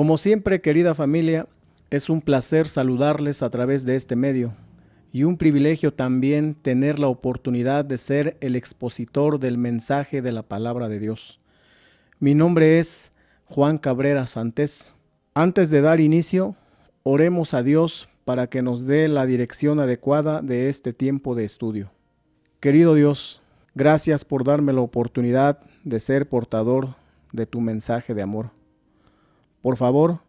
Como siempre, querida familia, es un placer saludarles a través de este medio y un privilegio también tener la oportunidad de ser el expositor del mensaje de la palabra de Dios. Mi nombre es Juan Cabrera Santés. Antes de dar inicio, oremos a Dios para que nos dé la dirección adecuada de este tiempo de estudio. Querido Dios, gracias por darme la oportunidad de ser portador de tu mensaje de amor. Por favor,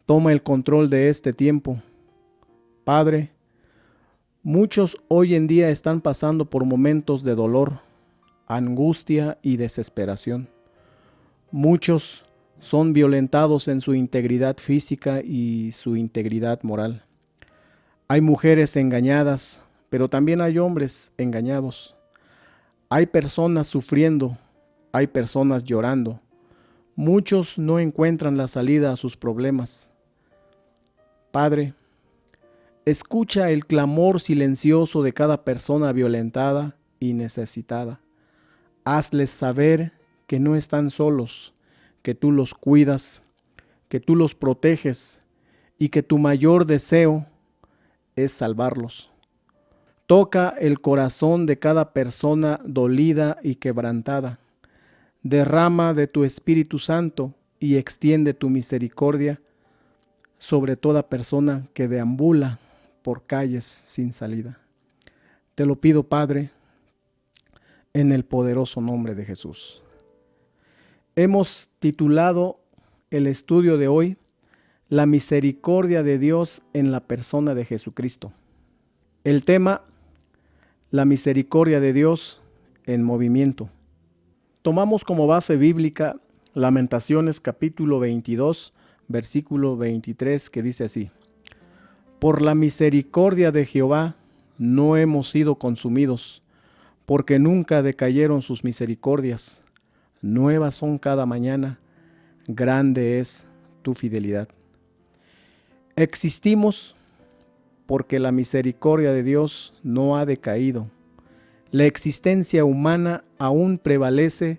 toma el control de este tiempo. Padre, muchos hoy en día están pasando por momentos de dolor, angustia y desesperación. Muchos son violentados en su integridad física y su integridad moral. Hay mujeres engañadas, pero también hay hombres engañados. Hay personas sufriendo, hay personas llorando. Muchos no encuentran la salida a sus problemas. Padre, escucha el clamor silencioso de cada persona violentada y necesitada. Hazles saber que no están solos, que tú los cuidas, que tú los proteges y que tu mayor deseo es salvarlos. Toca el corazón de cada persona dolida y quebrantada. Derrama de tu Espíritu Santo y extiende tu misericordia sobre toda persona que deambula por calles sin salida. Te lo pido, Padre, en el poderoso nombre de Jesús. Hemos titulado el estudio de hoy, La misericordia de Dios en la persona de Jesucristo. El tema, la misericordia de Dios en movimiento. Tomamos como base bíblica Lamentaciones capítulo 22, versículo 23, que dice así: Por la misericordia de Jehová no hemos sido consumidos, porque nunca decayeron sus misericordias. Nuevas son cada mañana, grande es tu fidelidad. Existimos porque la misericordia de Dios no ha decaído. La existencia humana aún prevalece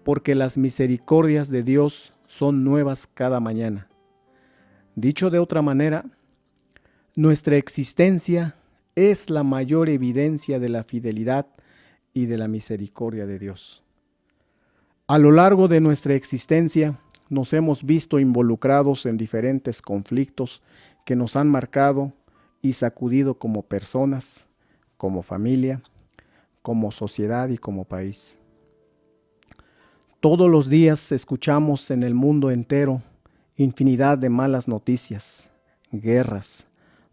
porque las misericordias de Dios son nuevas cada mañana. Dicho de otra manera, nuestra existencia es la mayor evidencia de la fidelidad y de la misericordia de Dios. A lo largo de nuestra existencia nos hemos visto involucrados en diferentes conflictos que nos han marcado y sacudido como personas, como familia, como sociedad y como país. Todos los días escuchamos en el mundo entero infinidad de malas noticias, guerras,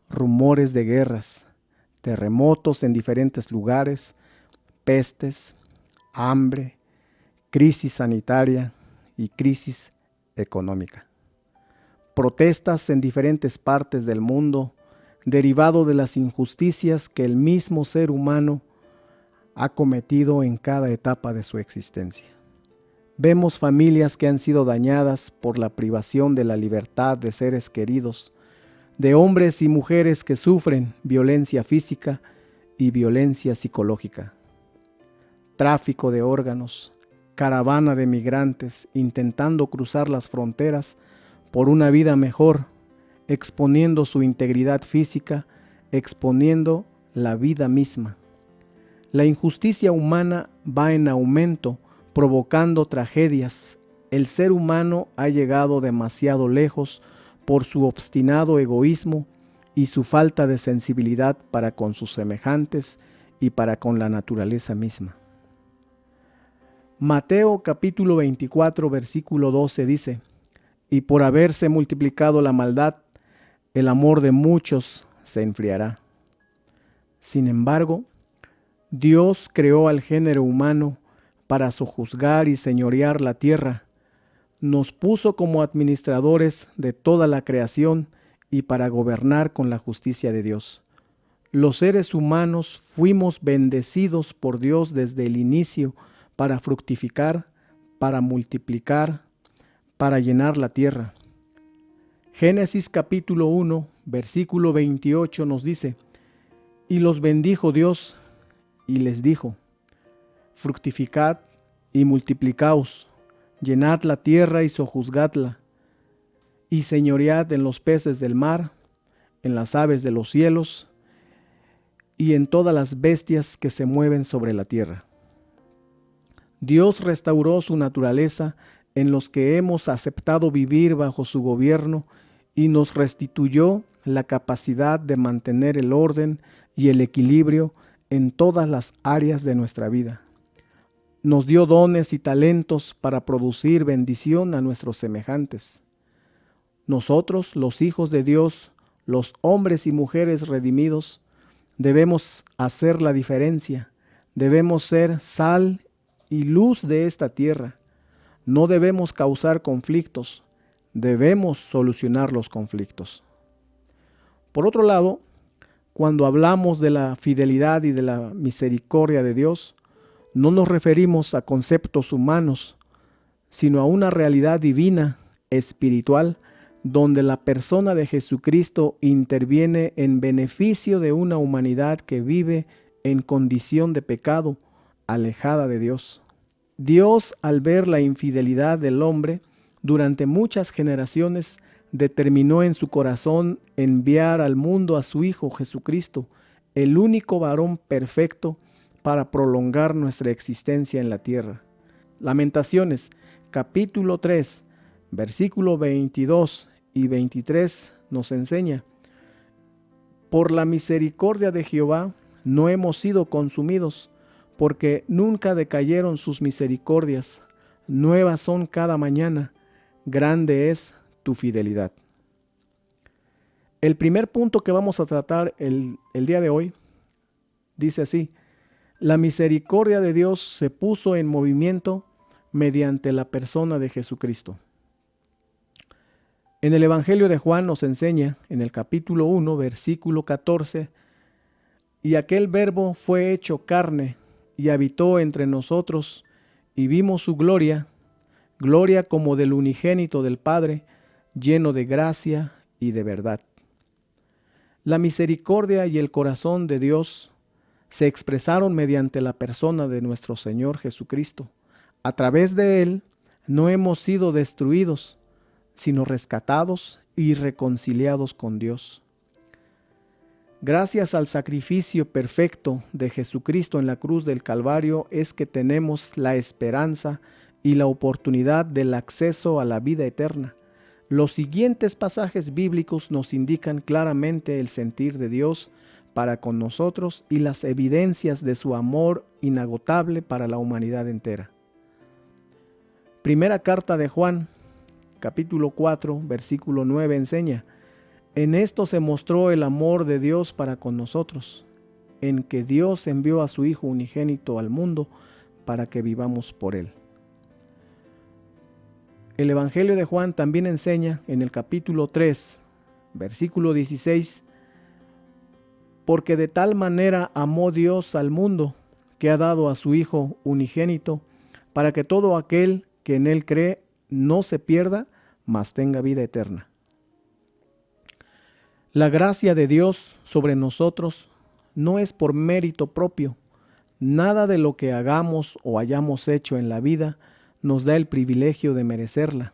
rumores de guerras, terremotos en diferentes lugares, pestes, hambre, crisis sanitaria y crisis económica. Protestas en diferentes partes del mundo derivado de las injusticias que el mismo ser humano ha cometido en cada etapa de su existencia. Vemos familias que han sido dañadas por la privación de la libertad de seres queridos, de hombres y mujeres que sufren violencia física y violencia psicológica. Tráfico de órganos, caravana de migrantes intentando cruzar las fronteras por una vida mejor, exponiendo su integridad física, exponiendo la vida misma. La injusticia humana va en aumento, provocando tragedias. El ser humano ha llegado demasiado lejos por su obstinado egoísmo y su falta de sensibilidad para con sus semejantes y para con la naturaleza misma. Mateo capítulo 24, versículo 12 dice: Y por haberse multiplicado la maldad, el amor de muchos se enfriará. Sin embargo, Dios creó al género humano para sojuzgar y señorear la tierra. Nos puso como administradores de toda la creación y para gobernar con la justicia de Dios. Los seres humanos fuimos bendecidos por Dios desde el inicio para fructificar, para multiplicar, para llenar la tierra. Génesis capítulo 1, versículo 28 nos dice: Y los bendijo Dios y les dijo: Fructificad y multiplicaos, llenad la tierra y sojuzgadla, y señoread en los peces del mar, en las aves de los cielos, y en todas las bestias que se mueven sobre la tierra. Dios restauró su naturaleza en los que hemos aceptado vivir bajo su gobierno y nos restituyó la capacidad de mantener el orden y el equilibrio en todas las áreas de nuestra vida. Nos dio dones y talentos para producir bendición a nuestros semejantes. Nosotros, los hijos de Dios, los hombres y mujeres redimidos, debemos hacer la diferencia. Debemos ser sal y luz de esta tierra. No debemos causar conflictos, debemos solucionar los conflictos. Por otro lado, cuando hablamos de la fidelidad y de la misericordia de Dios, no nos referimos a conceptos humanos, sino a una realidad divina, espiritual, donde la persona de Jesucristo interviene en beneficio de una humanidad que vive en condición de pecado, alejada de Dios. Dios, al ver la infidelidad del hombre durante muchas generaciones, determinó en su corazón enviar al mundo a su Hijo Jesucristo, el único varón perfecto para prolongar nuestra existencia en la tierra. Lamentaciones, capítulo 3, versículo 22 y 23 nos enseña: por la misericordia de Jehová no hemos sido consumidos, porque nunca decayeron sus misericordias, nuevas son cada mañana, grande es tu fidelidad. El primer punto que vamos a tratar el día de hoy dice así: la misericordia de Dios se puso en movimiento mediante la persona de Jesucristo. En el Evangelio de Juan nos enseña, en el capítulo 1, versículo 14, y aquel verbo fue hecho carne y habitó entre nosotros, y vimos su gloria, gloria como del unigénito del Padre, lleno de gracia y de verdad. La misericordia y el corazón de Dios se expresaron mediante la persona de nuestro Señor Jesucristo. A través de Él no hemos sido destruidos, sino rescatados y reconciliados con Dios. Gracias al sacrificio perfecto de Jesucristo en la cruz del Calvario es que tenemos la esperanza y la oportunidad del acceso a la vida eterna. Los siguientes pasajes bíblicos nos indican claramente el sentir de Dios para con nosotros y las evidencias de su amor inagotable para la humanidad entera. Primera carta de Juan, capítulo 4, versículo 9 enseña: en esto se mostró el amor de Dios para con nosotros, en que Dios envió a su Hijo unigénito al mundo para que vivamos por Él. El Evangelio de Juan también enseña en el capítulo 3, versículo 16, porque de tal manera amó Dios al mundo, que ha dado a su Hijo unigénito, para que todo aquel que en Él cree no se pierda, mas tenga vida eterna. La gracia de Dios sobre nosotros no es por mérito propio. Nada de lo que hagamos o hayamos hecho en la vida nos da el privilegio de merecerla.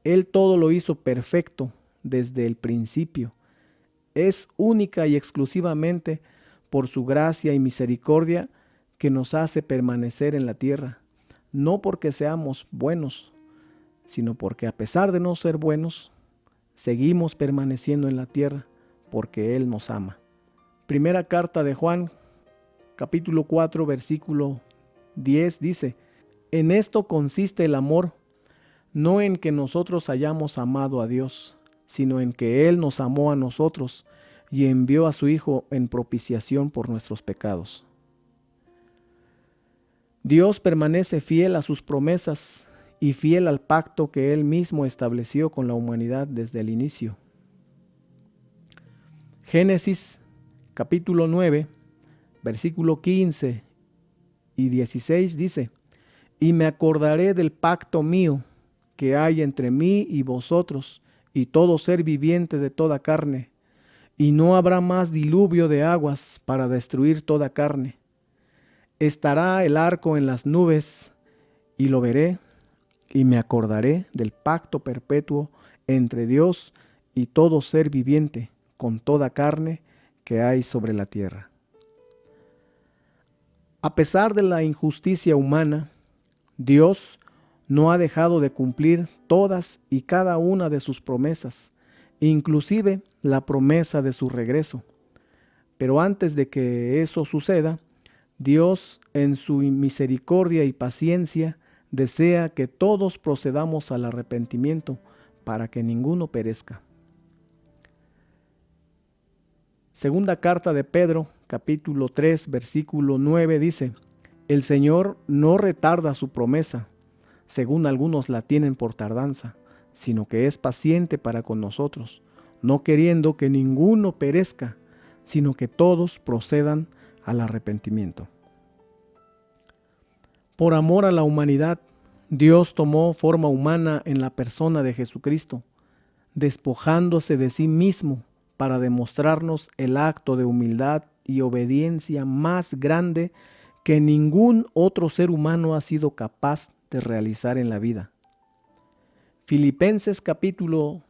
Él todo lo hizo perfecto desde el principio. Es única y exclusivamente por su gracia y misericordia que nos hace permanecer en la tierra, no porque seamos buenos, sino porque a pesar de no ser buenos, seguimos permaneciendo en la tierra porque Él nos ama. Primera carta de Juan, capítulo 4, versículo 10 dice: en esto consiste el amor, no en que nosotros hayamos amado a Dios, sino en que Él nos amó a nosotros y envió a su Hijo en propiciación por nuestros pecados. Dios permanece fiel a sus promesas y fiel al pacto que Él mismo estableció con la humanidad desde el inicio. Génesis capítulo 9, versículo 15 y 16 dice: y me acordaré del pacto mío que hay entre mí y vosotros y todo ser viviente de toda carne, y no habrá más diluvio de aguas para destruir toda carne. Estará el arco en las nubes, y lo veré, y me acordaré del pacto perpetuo entre Dios y todo ser viviente, con toda carne que hay sobre la tierra. A pesar de la injusticia humana, Dios no ha dejado de cumplir todas y cada una de sus promesas, inclusive la promesa de su regreso. Pero antes de que eso suceda, Dios, en su misericordia y paciencia, desea que todos procedamos al arrepentimiento para que ninguno perezca. Segunda carta de Pedro, capítulo 3, versículo 9 dice: El Señor no retarda su promesa, según algunos la tienen por tardanza, sino que es paciente para con nosotros, no queriendo que ninguno perezca, sino que todos procedan al arrepentimiento. Por amor a la humanidad, Dios tomó forma humana en la persona de Jesucristo, despojándose de sí mismo para demostrarnos el acto de humildad y obediencia más grande que ningún otro ser humano ha sido capaz de realizar en la vida. Filipenses capítulo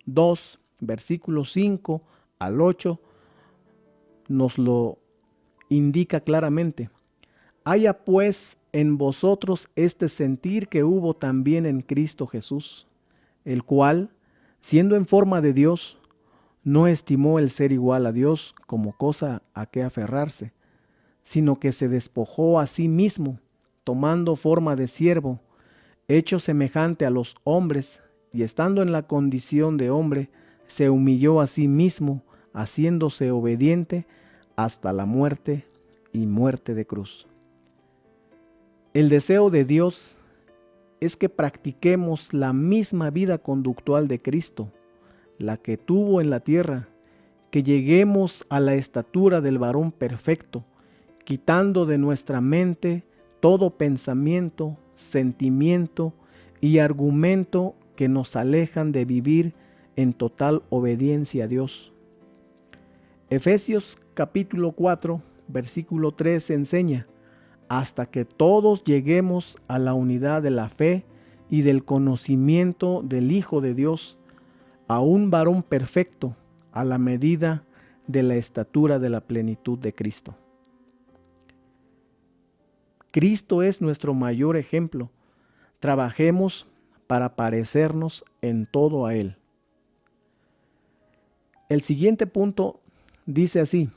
2, versículos 5 al 8 nos lo indica claramente. Haya pues en vosotros este sentir que hubo también en Cristo Jesús, el cual, siendo en forma de Dios, no estimó el ser igual a Dios como cosa a que aferrarse, sino que se despojó a sí mismo, tomando forma de siervo, hecho semejante a los hombres, y estando en la condición de hombre, se humilló a sí mismo, haciéndose obediente hasta la muerte y muerte de cruz. El deseo de Dios es que practiquemos la misma vida conductual de Cristo, la que tuvo en la tierra, que lleguemos a la estatura del varón perfecto, quitando de nuestra mente todo pensamiento, sentimiento y argumento que nos alejan de vivir en total obediencia a Dios. Efesios capítulo 4, versículo 3 enseña: hasta que todos lleguemos a la unidad de la fe y del conocimiento del Hijo de Dios, a un varón perfecto, a la medida de la estatura de la plenitud de Cristo. Cristo es nuestro mayor ejemplo. Trabajemos para parecernos en todo a Él. El siguiente punto dice así: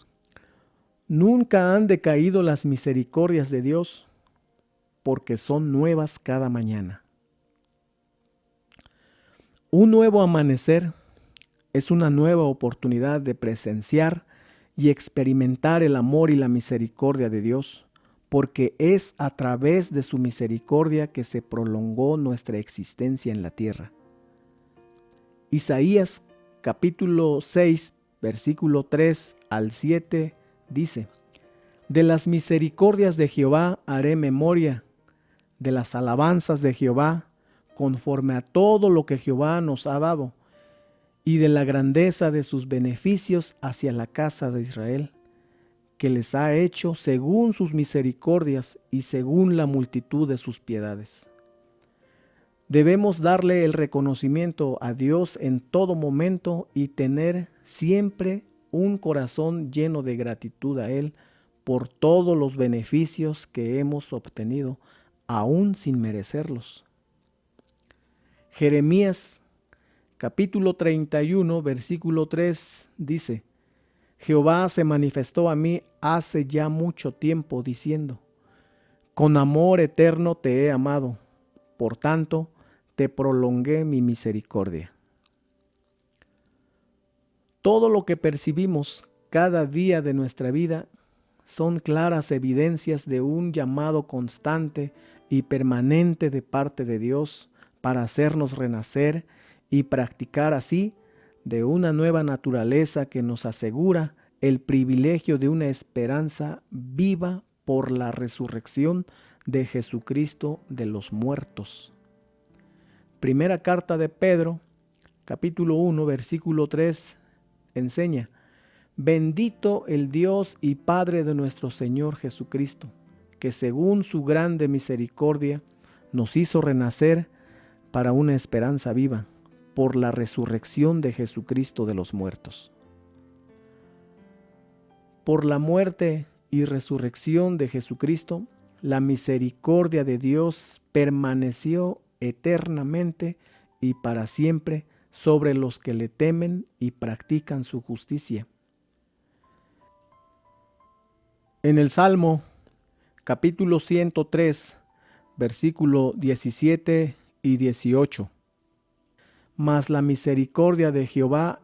nunca han decaído las misericordias de Dios, porque son nuevas cada mañana. Un nuevo amanecer es una nueva oportunidad de presenciar y experimentar el amor y la misericordia de Dios, porque es a través de su misericordia que se prolongó nuestra existencia en la tierra. Isaías capítulo 6, versículo 3 al 7 dice: de las misericordias de Jehová haré memoria, de las alabanzas de Jehová, conforme a todo lo que Jehová nos ha dado, y de la grandeza de sus beneficios hacia la casa de Israel, que les ha hecho según sus misericordias y según la multitud de sus piedades. Debemos darle el reconocimiento a Dios en todo momento y tener siempre un corazón lleno de gratitud a Él por todos los beneficios que hemos obtenido, aún sin merecerlos. Jeremías capítulo 31, versículo 3 dice: Jehová se manifestó a mí hace ya mucho tiempo, diciendo: con amor eterno te he amado, por tanto te prolongué mi misericordia. Todo lo que percibimos cada día de nuestra vida son claras evidencias de un llamado constante y permanente de parte de Dios para hacernos renacer y practicar así de una nueva naturaleza que nos asegura el privilegio de una esperanza viva por la resurrección de Jesucristo de los muertos. Primera carta de Pedro, capítulo 1, versículo 3, enseña: bendito el Dios y Padre de nuestro Señor Jesucristo, que según su grande misericordia nos hizo renacer para una esperanza viva, por la resurrección de Jesucristo de los muertos. Por la muerte y resurrección de Jesucristo, la misericordia de Dios permaneció eternamente y para siempre sobre los que le temen y practican su justicia. En el Salmo, capítulo 103, versículo 17 y 18. Mas la misericordia de Jehová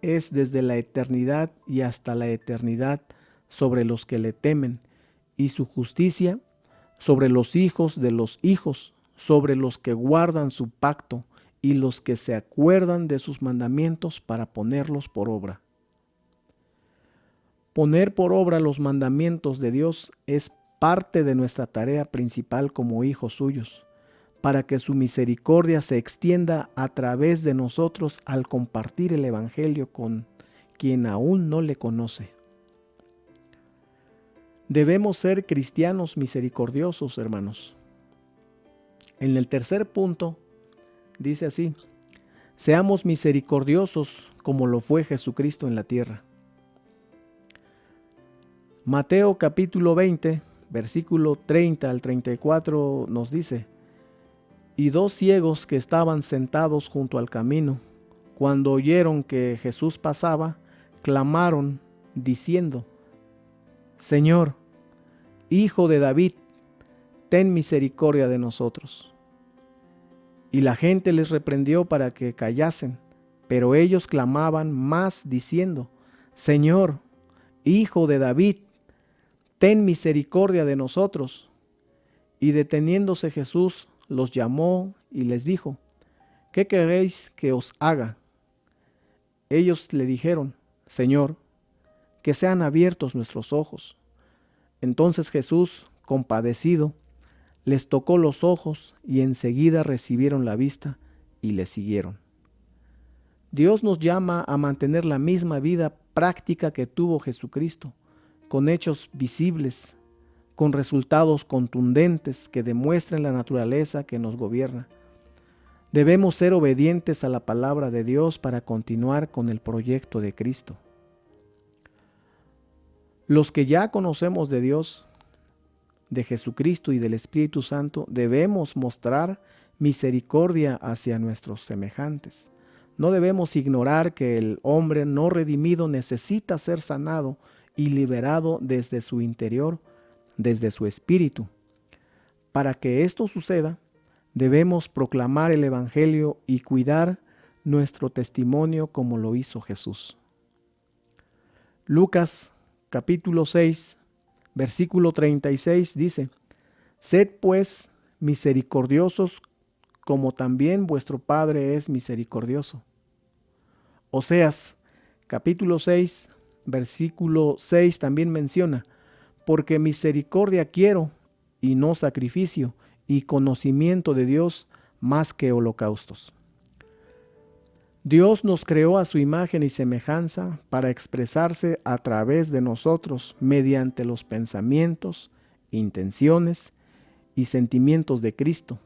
es desde la eternidad y hasta la eternidad sobre los que le temen, y su justicia sobre los hijos de los hijos, sobre los que guardan su pacto y los que se acuerdan de sus mandamientos para ponerlos por obra. Poner por obra los mandamientos de Dios es parte de nuestra tarea principal como hijos suyos, para que su misericordia se extienda a través de nosotros al compartir el Evangelio con quien aún no le conoce. Debemos ser cristianos misericordiosos, hermanos. En el tercer punto, dice así: seamos misericordiosos como lo fue Jesucristo en la tierra. Mateo capítulo 20, versículo 30 al 34 nos dice: y dos ciegos que estaban sentados junto al camino, cuando oyeron que Jesús pasaba, clamaron diciendo: Señor, Hijo de David, ten misericordia de nosotros. Y la gente les reprendió para que callasen, pero ellos clamaban más diciendo: Señor, Hijo de David, ten misericordia de nosotros. Y deteniéndose Jesús, los llamó y les dijo: ¿qué queréis que os haga? Ellos le dijeron: Señor, que sean abiertos nuestros ojos. Entonces Jesús, compadecido, les tocó los ojos y enseguida recibieron la vista y le siguieron. Dios nos llama a mantener la misma vida práctica que tuvo Jesucristo, con hechos visibles, con resultados contundentes que demuestren la naturaleza que nos gobierna. Debemos ser obedientes a la palabra de Dios para continuar con el proyecto de Cristo. Los que ya conocemos de Dios, de Jesucristo y del Espíritu Santo, debemos mostrar misericordia hacia nuestros semejantes. No debemos ignorar que el hombre no redimido necesita ser sanado y liberado desde su interior, desde su espíritu. Para que esto suceda, debemos proclamar el Evangelio y cuidar nuestro testimonio como lo hizo Jesús. Lucas capítulo 6, versículo 36 dice: Sed pues misericordiosos como también vuestro Padre es misericordioso. Oseas capítulo 6, versículo 6 también menciona: porque misericordia quiero y no sacrificio, y conocimiento de Dios más que holocaustos. Dios nos creó a su imagen y semejanza para expresarse a través de nosotros mediante los pensamientos, intenciones y sentimientos de Cristo,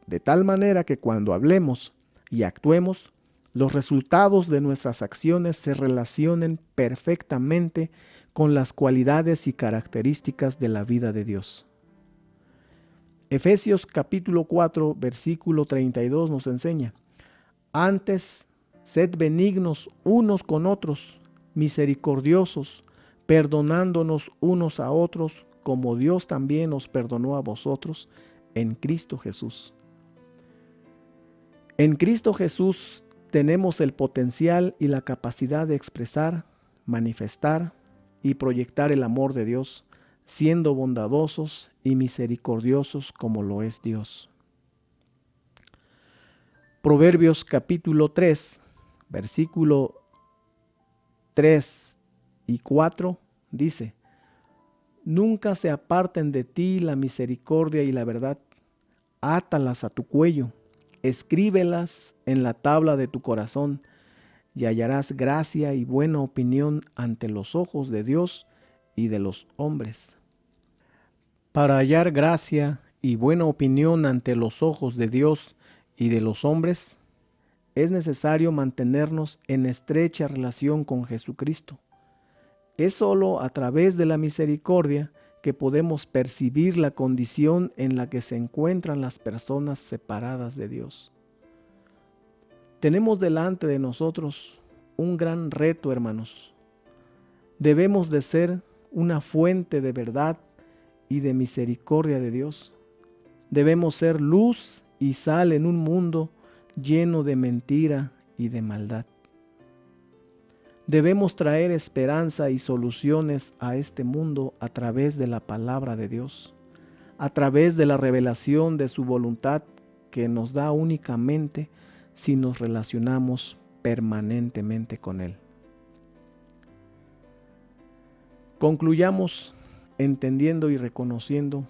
de tal manera que cuando hablemos y actuemos, los resultados de nuestras acciones se relacionen perfectamente con las cualidades y características de la vida de Dios. Efesios capítulo 4, versículo 32 nos enseña: Antes, sed benignos unos con otros, misericordiosos, perdonándonos unos a otros, como Dios también os perdonó a vosotros en Cristo Jesús. En Cristo Jesús tenemos el potencial y la capacidad de expresar, manifestar y proyectar el amor de Dios, siendo bondadosos y misericordiosos como lo es Dios. Proverbios capítulo 3, versículo 3 y 4 dice: Nunca se aparten de ti la misericordia y la verdad, átalas a tu cuello, escríbelas en la tabla de tu corazón, y hallarás gracia y buena opinión ante los ojos de Dios y de los hombres. Para hallar gracia y buena opinión ante los ojos de Dios y de los hombres, es necesario mantenernos en estrecha relación con Jesucristo. Es solo a través de la misericordia que podemos percibir la condición en la que se encuentran las personas separadas de Dios. Tenemos delante de nosotros un gran reto, hermanos. Debemos de ser una fuente de verdad y de misericordia de Dios. Debemos ser luz y sal en un mundo lleno de mentira y de maldad. Debemos traer esperanza y soluciones a este mundo a través de la palabra de Dios, a través de la revelación de su voluntad que nos da únicamente si nos relacionamos permanentemente con Él. Concluyamos entendiendo y reconociendo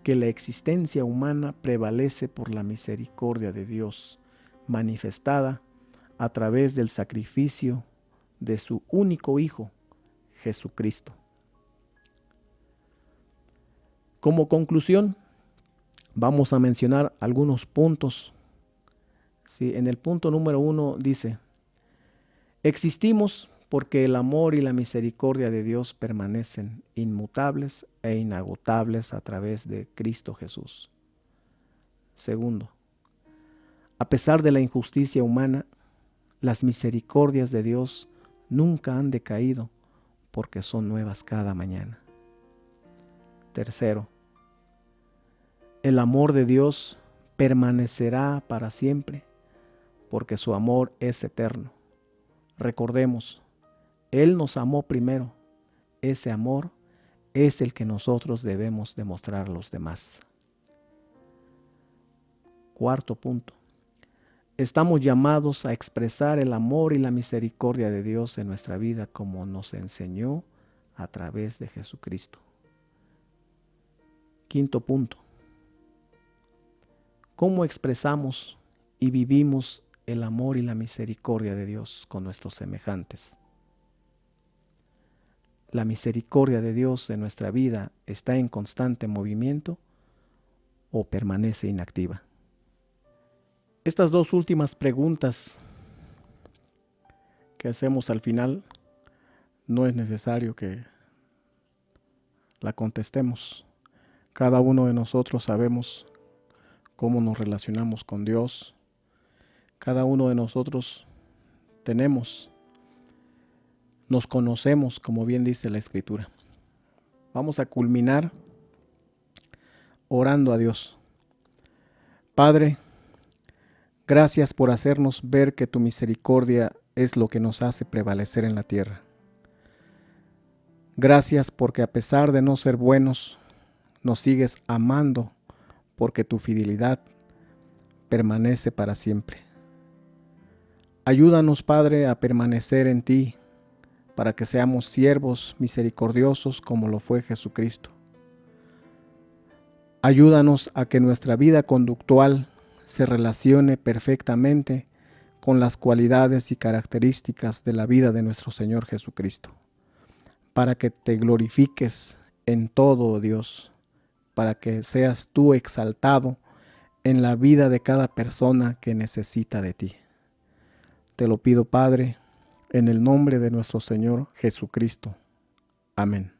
que la existencia humana prevalece por la misericordia de Dios, manifestada a través del sacrificio de su único Hijo, Jesucristo. Como conclusión, vamos a mencionar algunos puntos. Sí, en el punto número 1 dice: existimos porque el amor y la misericordia de Dios permanecen inmutables e inagotables a través de Cristo Jesús. Segundo, a pesar de la injusticia humana, las misericordias de Dios nunca han decaído porque son nuevas cada mañana. Tercero, el amor de Dios permanecerá para siempre porque su amor es eterno. Recordemos, Él nos amó primero. Ese amor es el que nosotros debemos demostrar a los demás. Cuarto punto, estamos llamados a expresar el amor y la misericordia de Dios en nuestra vida como nos enseñó a través de Jesucristo. Quinto punto, ¿cómo expresamos y vivimos el amor y la misericordia de Dios con nuestros semejantes? ¿La misericordia de Dios en nuestra vida está en constante movimiento o permanece inactiva? Estas dos últimas preguntas que hacemos al final, no es necesario que la contestemos. Cada uno de nosotros sabemos cómo nos relacionamos con Dios. Cada uno de nosotros nos conocemos, como bien dice la Escritura. Vamos a culminar orando a Dios. Padre, gracias por hacernos ver que tu misericordia es lo que nos hace prevalecer en la tierra. Gracias porque a pesar de no ser buenos, nos sigues amando porque tu fidelidad permanece para siempre. Ayúdanos, Padre, a permanecer en ti para que seamos siervos misericordiosos como lo fue Jesucristo. Ayúdanos a que nuestra vida conductual se relacione perfectamente con las cualidades y características de la vida de nuestro Señor Jesucristo, para que te glorifiques en todo, oh Dios, para que seas tú exaltado en la vida de cada persona que necesita de ti. Te lo pido, Padre, en el nombre de nuestro Señor Jesucristo. Amén.